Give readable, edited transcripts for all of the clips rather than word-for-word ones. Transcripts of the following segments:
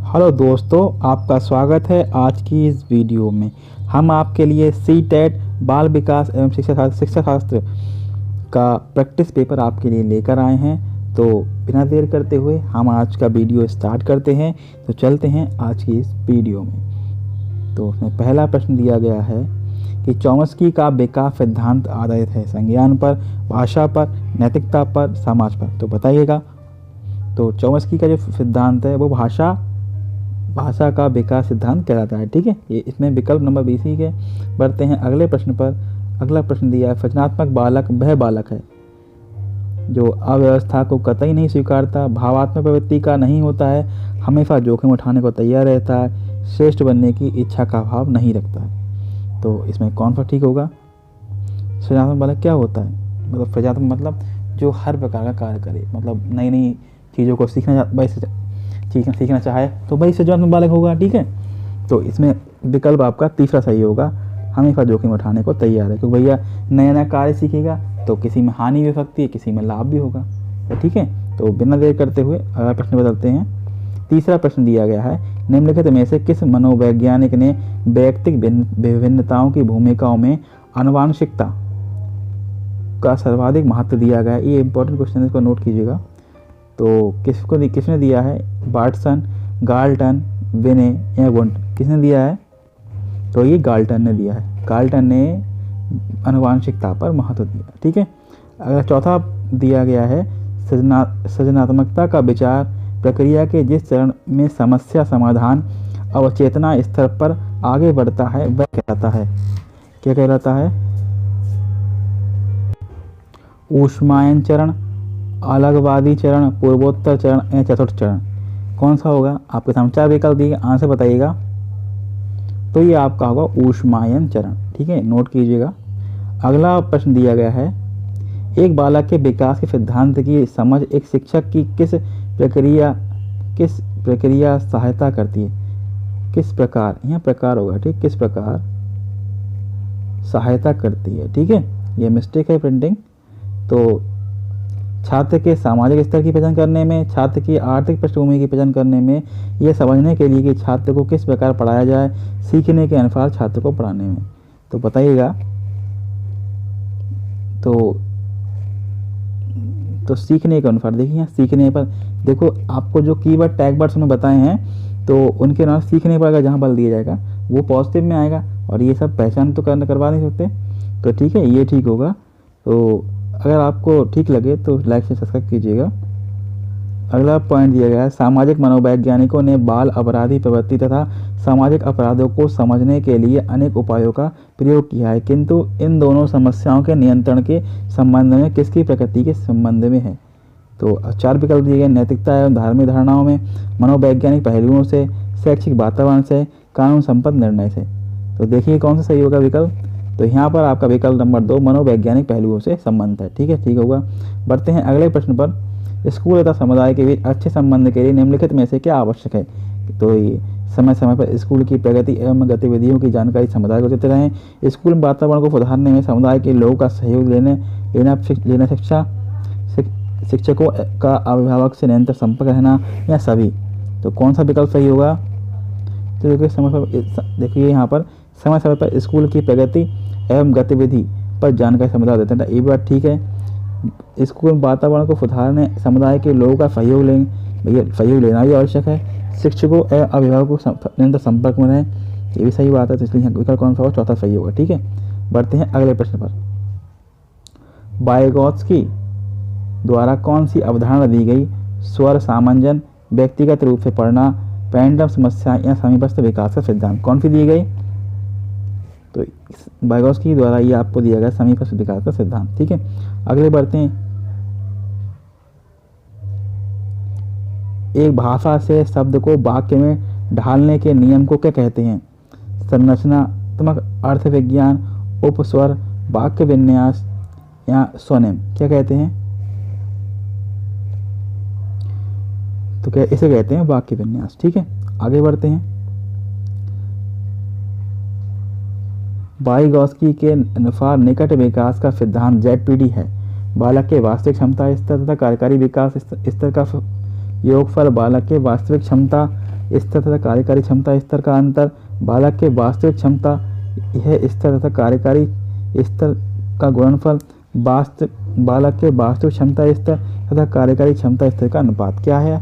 Hello दोस्तों, आपका स्वागत है आज की इस वीडियो में। हम आपके लिए सी-टेट बाल विकास एवं शिक्षा शास्त्र का प्रैक्टिस पेपर आपके लिए लेकर आए हैं। तो बिना देर करते हुए हम आज का वीडियो स्टार्ट करते हैं। तो चलते हैं आज की इस वीडियो में। तो उसमें पहला प्रश्न दिया गया है कि चॉम्स्की का विकास सिद्धांत आधारित है संज्ञान पर, भाषा पर, नैतिकता पर, समाज पर। तो बताइएगा। तो चॉम्स्की का जो सिद्धांत है वो भाषा का विकास सिद्धांत कहलाता है। ठीक है, ये इसमें विकल्प नंबर 20 ही है। बढ़ते हैं अगले प्रश्न पर। अगला प्रश्न दिया है, सृजनात्मक बालक वह बालक है जो अव्यवस्था को कतई नहीं स्वीकारता, भावात्मक प्रवृत्ति का नहीं होता है, हमेशा जोखिम उठाने को तैयार रहता है, श्रेष्ठ बनने की इच्छा का भाव नहीं रखता है। तो इसमें कौन सा ठीक होगा? सृजनात्मक बालक क्या होता है? मतलब सृजनात्मक मतलब जो हर प्रकार का कार्य करे, मतलब नई नई चीज़ों को सीखना चाहे तो भाई सृजनात्मक बालक होगा। ठीक है, तो इसमें विकल्प आपका तीसरा सही होगा, हमेशा जोखिम उठाने को तैयार है। क्योंकि भैया नया नया कार्य सीखेगा तो किसी में हानि भी हो सकती है, किसी में लाभ भी होगा। तो ठीक है, तो बिना देर करते हुए अगला प्रश्न बदलते हैं। तीसरा प्रश्न दिया गया है, निम्नलिखित में से किस मनोवैज्ञानिक ने वैयक्तिक विभिन्नताओं की भूमिकाओं में आनुवांशिकता का सर्वाधिक महत्व दिया गया है? ये इंपॉर्टेंट क्वेश्चन है, इसको नोट कीजिएगा। तो किसने दिया है? वाटसन, गाल्टन, विने या वुंट? किसने दिया है? तो ये गाल्टन ने दिया है। गाल्टन ने आनुवांशिकता पर महत्व दिया। ठीक है, अगर चौथा दिया गया है, सृजनात्मकता का विचार प्रक्रिया के जिस चरण में समस्या समाधान अवचेतना स्तर पर आगे बढ़ता है वह कहलाता है, क्या कहलाता है? ऊष्मायन चरण, अलगवादी चरण, पूर्वोत्तर चरण या चतुर्थ चरण? कौन सा होगा? आपके सामने 4 विकल्प दिए, आंसर बताइएगा। तो ये आपका होगा ऊष्मायन चरण। ठीक है, नोट कीजिएगा। अगला प्रश्न दिया गया है, एक बालक के विकास के सिद्धांत की समझ एक शिक्षक की किस प्रक्रिया सहायता करती है? किस प्रकार, यहाँ प्रकार होगा। ठीक, किस प्रकार सहायता करती है? ठीक है, ये मिस्टेक है प्रिंटिंग। तो छात्र के सामाजिक स्तर की पहचान करने में, छात्र की आर्थिक पृष्ठभूमि की पहचान करने में, यह समझने के लिए कि छात्र को किस प्रकार पढ़ाया जाए, सीखने के अनुसार छात्र को पढ़ाने में। तो बताइएगा। तो सीखने के अनुसार, देखिए यहाँ सीखने पर देखो, आपको जो कीवर्ड टैग वर्ड्स में बताए हैं तो उनके नाम सीखने पर अगर जहाँ बल दिया जाएगा वो पॉजिटिव में आएगा, और ये सब पहचान तो करवा नहीं सकते। तो ठीक है, ये ठीक होगा। तो अगर आपको ठीक लगे तो लाइक से सब्सक्राइब कीजिएगा। अगला पॉइंट दिया गया है, सामाजिक मनोवैज्ञानिकों ने बाल अपराधी प्रवृत्ति तथा सामाजिक अपराधों को समझने के लिए अनेक उपायों का प्रयोग किया है, किंतु इन दोनों समस्याओं के नियंत्रण के संबंध में किसकी प्रकृति के संबंध में है? तो 4 विकल्प दिए गए, नैतिकता एवं धार्मिक धारणाओं में, मनोवैज्ञानिक पहलुओं से, शैक्षिक वातावरण से, कानून संपन्न निर्णय से। तो देखिए कौन सा सही होगा विकल्प। तो यहाँ पर आपका विकल्प नंबर 2 मनोवैज्ञानिक पहलुओं से संबंध है। ठीक है, ठीक होगा। बढ़ते हैं अगले प्रश्न पर। स्कूल तथा समुदाय के बीच अच्छे संबंध के लिए निम्नलिखित में से क्या आवश्यक है? तो ये समय समय पर स्कूल की प्रगति एवं गतिविधियों की जानकारी समुदाय को देते रहें, स्कूल वातावरण को सुधारने में समुदाय के लोगों का सहयोग लेना, शिक्षकों का अभिभावक से निरंतर संपर्क रहना, या सभी? तो कौन सा विकल्प सही होगा? तो देखिए यहाँ पर समय समय पर स्कूल की प्रगति एवं गतिविधि पर जानकारी समुदाय देते हैं। ये बात ठीक है। स्कूल वातावरण को सुधारने समुदाय के लोगों का सहयोग लेना भी आवश्यक है, शिक्षकों एवं अभिभावकों को निरंतर संपर्क में रहें, ये भी सही बात है। तो इसलिए विकल्प कौन सा होगा? चौथा सही होगा। ठीक है, बढ़ते हैं अगले प्रश्न पर। वाइगोत्स्की द्वारा कौन सी अवधारणा दी गई? स्वर सामंजन, व्यक्तिगत रूप से पढ़ना, पैंडम समस्या या समीपस्थ विकास का सिद्धांत? कौन सी दी गई? तो वाइगोत्स्की द्वारा ये आपको दिया गया समीपस्थ विकास का सिद्धांत। ठीक है, अगले बढ़ते हैं। एक भाषा से शब्द को वाक्य में ढालने के नियम को क्या कहते हैं? संरचनात्मक अर्थ विज्ञान, उपस्वर, वाक्य विन्यास या स्वनेम? क्या कहते हैं? तो क्या इसे कहते हैं वाक्य विन्यास। ठीक है, आगे बढ़ते हैं। वाइगोत्स्की के अनुसार निकट विकास का सिद्धांत ZPD है। बालक के वास्तविक क्षमता स्तर तथा कार्यकारी विकास स्तर का योगफल बालक के वास्तविक क्षमता स्तर तथा कार्यकारी क्षमता स्तर का अंतर, बालक के वास्तविक क्षमता यह स्तर तथा कार्यकारी स्तर का गुणनफल, बालक के वास्तविक क्षमता स्तर तथा कार्यकारी क्षमता स्तर का अनुपात क्या है?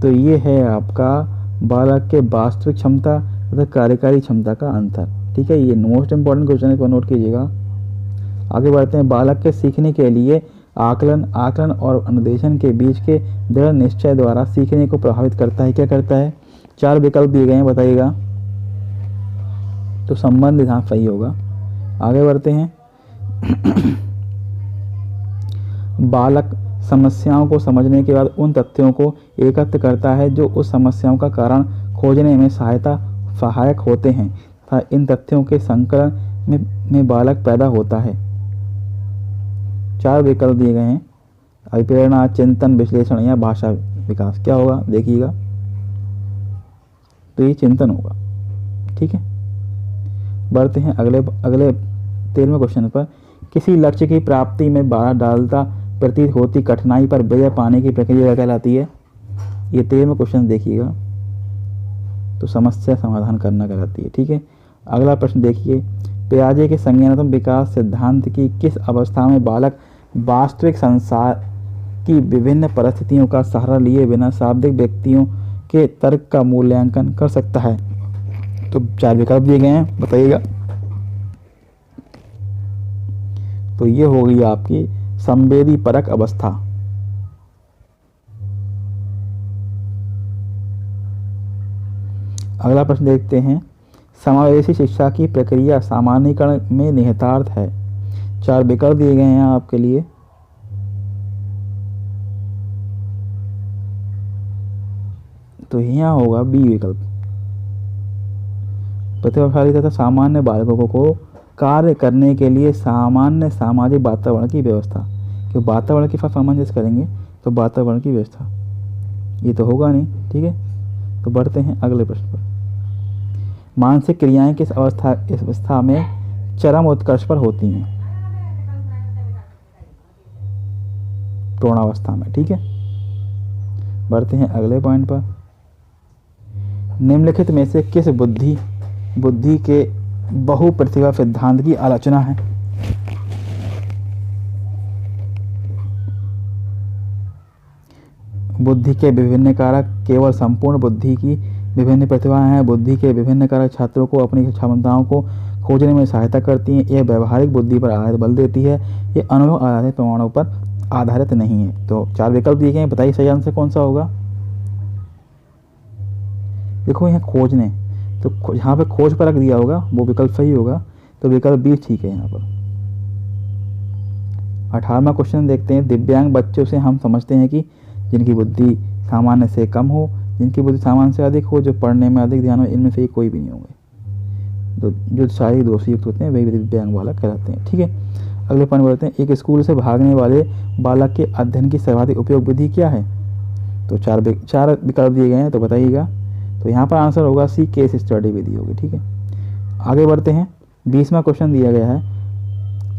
तो ये है आपका बालक के वास्तविक क्षमता तथा कार्यकारी क्षमता का अंतर। ठीक है, ये मोस्ट इंपॉर्टेंट क्वेश्चन है, इसको नोट कीजिएगा। आगे बढ़ते हैं। बालक के सीखने के लिए आकलन और अनुदेशन के बीच के दृढ़ निश्चय द्वारा सीखने को प्रभावित करता है। क्या करता है? 4 विकल्प दिए गए हैं, बताइएगा। तो संबंध यहाँ सही होगा। आगे बढ़ते हैं। बालक समस्याओं को समझने के बाद उन तथ्यों को एकत्र करता है जो उस समस्याओं का कारण खोजने में सहायक होते हैं तथा इन तथ्यों के संकलन में बालक पैदा होता है। 4 विकल्प दिए गए हैं। अभिप्रेरणा, चिंतन, विश्लेषण या भाषा विकास। क्या होगा देखिएगा, तो ये चिंतन होगा। ठीक है, बढ़ते हैं अगले 13वें क्वेश्चन पर। किसी लक्ष्य की प्राप्ति में बाधा डालता प्रतीत होती कठिनाई पर विजय पाने की प्रक्रिया कहलाती है। ये 13वें क्वेश्चन देखिएगा, तो समस्या समाधान करना कहलाती है। ठीक है, अगला प्रश्न देखिए। पियाजे के संज्ञानात्मक विकास सिद्धांत की किस अवस्था में बालक वास्तविक संसार की विभिन्न परिस्थितियों का सहारा लिए बिना शाब्दिक व्यक्तियों के तर्क का मूल्यांकन कर सकता है? तो 4 विकल्प दिए गए हैं, बताइएगा। तो ये हो गई आपकी संवेदी परक अवस्था। अगला प्रश्न देखते हैं। समावेशी शिक्षा की प्रक्रिया सामान्यीकरण में निहितार्थ है। 4 विकल्प दिए गए हैं आपके लिए। तो यहाँ होगा बी विकल्प। प्रतिभाशाली तथा सामान्य बालकों को कार्य करने के लिए सामान्य सामाजिक वातावरण की व्यवस्था। कि वातावरण के साथ सामंजस्य करेंगे तो वातावरण की व्यवस्था, ये तो होगा नहीं। ठीक है, तो बढ़ते हैं अगले प्रश्न पर। मानसिक क्रियाएं किस अवस्था में चरम उत्कर्ष पर होती हैं? पूर्णावस्था में। ठीक है, बढ़ते हैं अगले पॉइंट पर। निम्नलिखित में से किस बुद्धि के बहु प्रतिभा सिद्धांत की आलोचना है? बुद्धि के विभिन्न कारक केवल संपूर्ण बुद्धि की विभिन्न प्रतिभाएं हैं। बुद्धि के विभिन्न कारक छात्रों को अपनी क्षमताओं को खोजने में सहायता करती हैं। यह व्यवहारिक बुद्धि पर आधारित बल देती है। ये अनुभव आधारित प्रमाणों पर आधारित नहीं है। तो 4 विकल्प दिए गए हैं, बताइए सही आंसर कौन सा होगा? देखो यहाँ खोजने, तो यहाँ पे खोज पर रख दिया होगा, वो विकल्प सही होगा। तो विकल्प बी ठीक है यहाँ पर। 18वां क्वेश्चन देखते हैं। दिव्यांग बच्चों से हम समझते हैं कि जिनकी बुद्धि सामान्य से कम हो, जिनकी बुद्धि सामान्य से अधिक हो, जो पढ़ने में अधिक ध्यान हो, इनमें से कोई भी नहीं होंगे। तो जो शारीरिक दोष युक्त होते हैं वही दिव्यांग बालक कहलाते हैं। ठीक है, अगले पॉइंट बढ़ते हैं। एक स्कूल से भागने वाले बालक के अध्ययन की सर्वाधिक उपयोग विधि क्या है? तो 4 विकल्प दिए गए हैं, तो बताइएगा। तो यहाँ पर आंसर होगा सी, केस स्टडी विधि होगी। ठीक है, आगे बढ़ते हैं। 20वां क्वेश्चन दिया गया है।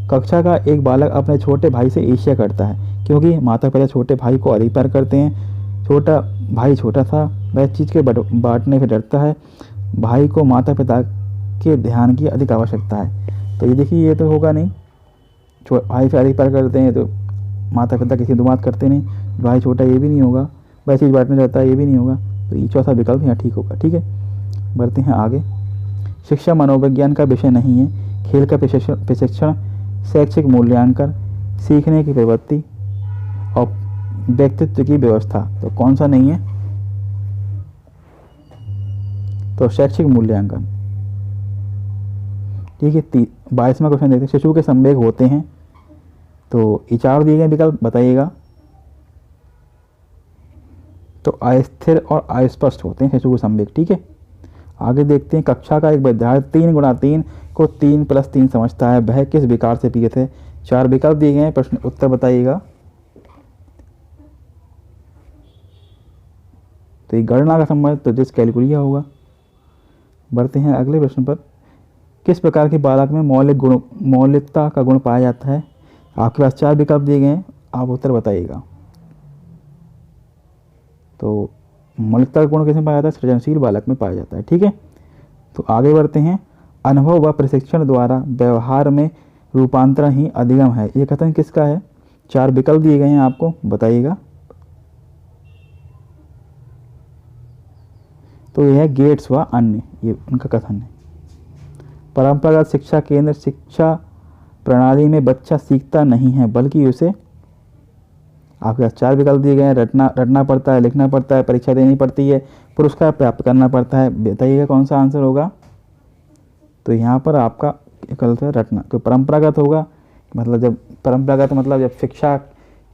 कक्षा का एक बालक अपने छोटे भाई से ईर्ष्या करता है क्योंकि माता पिता छोटे भाई को अधिक प्यार करते हैं। छोटा भाई छोटा था, वह चीज़ के बांटने से डरता है। भाई को माता पिता के ध्यान की अधिक आवश्यकता है। तो ये देखिए, ये तो होगा नहीं। भाई से अधिक प्यार करते हैं तो माता पिता किसी से बात करते नहीं। भाई छोटा, ये भी नहीं होगा। वह चीज़ बांटने जाता है, ये भी नहीं होगा। तो ये चौथा विकल्प यहाँ ठीक होगा। ठीक है, बढ़ते हैं आगे। शिक्षा मनोविज्ञान का विषय नहीं है। खेल का प्रशिक्षण, शैक्षिक मूल्यांकन, सीखने की प्रवृत्ति और व्यक्तित्व की व्यवस्था। तो कौन सा नहीं है? तो शैक्षिक मूल्यांकन। ठीक है, 22वां क्वेश्चन देखते हैं। शिशु के संवेग होते हैं। तो ये 4 दिए गए विकल्प, बताइएगा। तो अस्थिर और अस्पष्ट होते हैं शिशु के संवेग। ठीक है, आगे देखते हैं। कक्षा का एक विद्यार्थी 3 गुणा 3 को 3 + 3 समझता है, वह किस विकार से पीड़ित है? 4 विकल्प दिए गए हैं, प्रश्न उत्तर बताइएगा। तो ये गणना का संबंध तो डिस्कैलकुलिया होगा। बढ़ते हैं अगले प्रश्न पर। किस प्रकार के बालक में मौलिकता का गुण पाया जाता है? आपके पास 4 विकल्प दिए गए हैं, आप उत्तर बताइएगा। तो मौलिकता का गुण किसमें पाया जाता है? सृजनशील बालक में पाया जाता है। ठीक है, तो आगे बढ़ते हैं। अनुभव व प्रशिक्षण द्वारा व्यवहार में रूपांतरण ही अधिगम है, ये कथन किसका है? 4 विकल्प दिए गए हैं आपको, बताइएगा। तो यह है गेट्स व अन्य, ये उनका कथन है। परंपरागत शिक्षा केंद्र शिक्षा प्रणाली में बच्चा सीखता नहीं है बल्कि उसे, आपके पास 4 विकल्प दिए गए हैं। रटना पड़ता है, लिखना पड़ता है, परीक्षा देनी पड़ती है, पुरस्कार प्राप्त करना पड़ता है। बताइएगा कौन सा आंसर होगा? तो यहाँ पर आपका विकल्प है रटना। तो परंपरागत होगा, मतलब जब परंपरागत मतलब जब शिक्षा,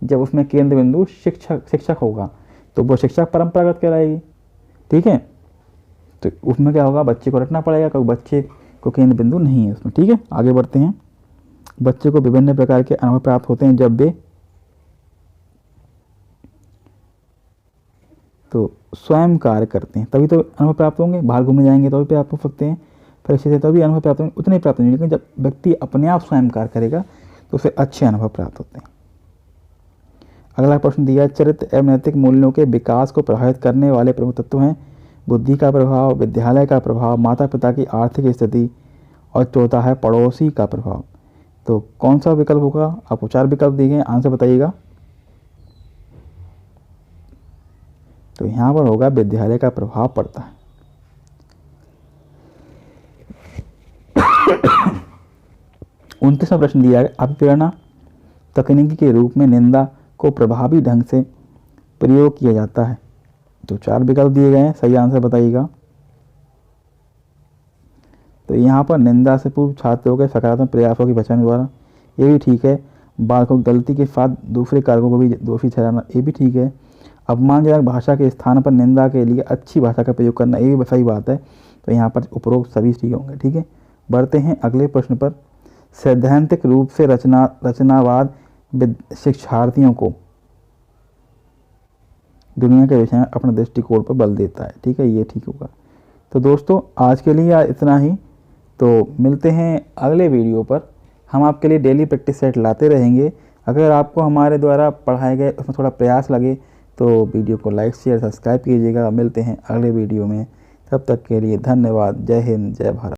जब उसमें केंद्र बिंदु शिक्षक होगा तो वो शिक्षा परंपरागत कहलाएगी। ठीक है, तो उसमें क्या होगा? बच्चे को रटना पड़ेगा क्योंकि बच्चे को केंद्र बिंदु नहीं है उसमें। ठीक है, आगे बढ़ते हैं। बच्चे को विभिन्न प्रकार के अनुभव प्राप्त होते हैं जब वे तो स्वयं कार्य करते हैं, तभी तो अनुभव प्राप्त होंगे। बाहर घूमने जाएंगे तो भी प्राप्त हो सकते हैं, परीक्षा से तभी अनुभव प्राप्त होंगे, उतने प्राप्त नहीं, लेकिन जब व्यक्ति अपने आप स्वयं कार्य करेगा तो उसे अच्छे अनुभव प्राप्त होते हैं। अगला प्रश्न दिया, चरित्र एवं नैतिक मूल्यों के विकास को प्रभावित करने वाले प्रमुख तत्व हैं बुद्धि का प्रभाव, विद्यालय का प्रभाव, माता पिता की आर्थिक स्थिति, और चौथा है पड़ोसी का प्रभाव। तो कौन सा विकल्प होगा? आपको 4 विकल्प दिए गए, आंसर बताइएगा। तो यहाँ पर होगा विद्यालय का प्रभाव पड़ता है। 29वां प्रश्न दिया है, अभिप्रेरणा तकनीकी के रूप में निंदा को प्रभावी ढंग से प्रयोग किया जाता है। तो 4 विकल्प दिए गए हैं, सही आंसर बताइएगा। तो यहाँ पर निंदा से पूर्व छात्रों के सकारात्मक प्रयासों की पहचान द्वारा, ये भी ठीक है। बालकों की गलती के साथ दूसरे कारकों को भी दोषी ठहराना, ये भी ठीक है। अपमानजनक भाषा के स्थान पर निंदा के लिए अच्छी भाषा का प्रयोग करना, ये भी सही बात है। तो यहाँ पर उपरोक्त सभी ठीक होंगे। ठीक है, बढ़ते हैं अगले प्रश्न पर। सैद्धांतिक रूप से रचनावाद शिक्षार्थियों को दुनिया के विषय में अपने दृष्टिकोण पर बल देता है। ठीक है, ये ठीक होगा। तो दोस्तों आज के लिए इतना ही। तो मिलते हैं अगले वीडियो पर। हम आपके लिए डेली प्रैक्टिस सेट लाते रहेंगे। अगर आपको हमारे द्वारा पढ़ाए गए उसमें थोड़ा प्रयास लगे तो वीडियो को लाइक शेयर सब्सक्राइब कीजिएगा। मिलते हैं अगले वीडियो में, तब तक के लिए धन्यवाद। जय हिंद, जय भारत।